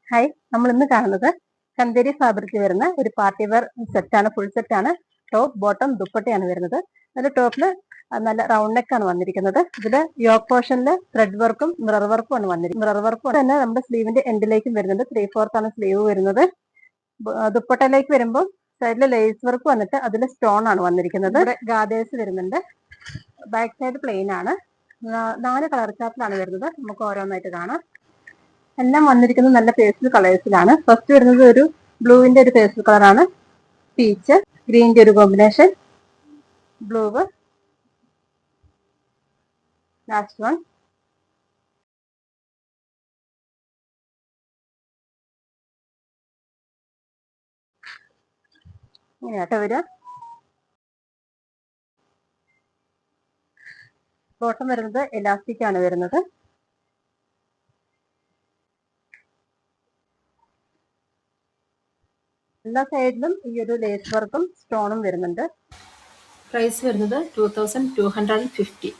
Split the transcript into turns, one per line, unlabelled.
Hi, നമ്മൾ ഇന്ന് കാണുന്നത് ചന്തേരി ഫാബ്രിക്കിൽ വരുന്ന ഒരു പാർട്ടി വെയർ സെറ്റാണ്. ഫുൾ സെറ്റാണ്. ടോപ്പ് ബോട്ടം ദുപ്പട്ടയാണ് വരുന്നത്. അതിന്റെ ടോപ്പിൽ നല്ല റൗണ്ട് നെക്ക് ആണ് വന്നിരിക്കുന്നത്. ഇതില് യോക്ക് പോർഷനിൽ ത്രെഡ് വർക്കും മിറർ വർക്കും ആണ് വന്നിരിക്കുന്നത്. മിറർ വർക്കും തന്നെ നമ്മുടെ സ്ലീവിന്റെ എൻഡിലേക്കും വരുന്നുണ്ട്. 3/4 ആണ് സ്ലീവ് വരുന്നത്. ദുപ്പട്ടയിലേക്ക് വരുമ്പോൾ സൈഡിൽ ലേസ് വർക്ക് വന്നിട്ട് അതിൽ സ്റ്റോൺ ആണ് വന്നിരിക്കുന്നത്. ഇവിടെ ഗാദേഴ്സ് വരുന്നുണ്ട്. ബാക്ക് സൈഡ് പ്ലെയിൻ ആണ്. 4 കളർ ചാർട്ടിലാണ് വരുന്നത്. നമുക്ക് ഓരോന്നായിട്ട് കാണാം. എല്ലാം വന്നിരിക്കുന്നത് നല്ല പേസ്റ്റൽ കളേഴ്സിലാണ്. ഫസ്റ്റ് വരുന്നത് ഒരു ബ്ലൂവിന്റെ ഒരു പേസ്റ്റൽ കളറാണ്. പീച്ച് ഗ്രീനിന്റെ ഒരു കോമ്പിനേഷൻ, ബ്ലൂ, ലാസ്റ്റ് വൺ ഇങ്ങനെയാട്ടോ വരിക. ബോട്ടം വരുന്നത് എലാസ്റ്റിക് ആണ് വരുന്നത്. എല്ലാ സൈഡിലും ഈ ഒരു ലേസ് വർക്കും സ്റ്റോണും വരുന്നുണ്ട്. പ്രൈസ് വരുന്നത് 2250.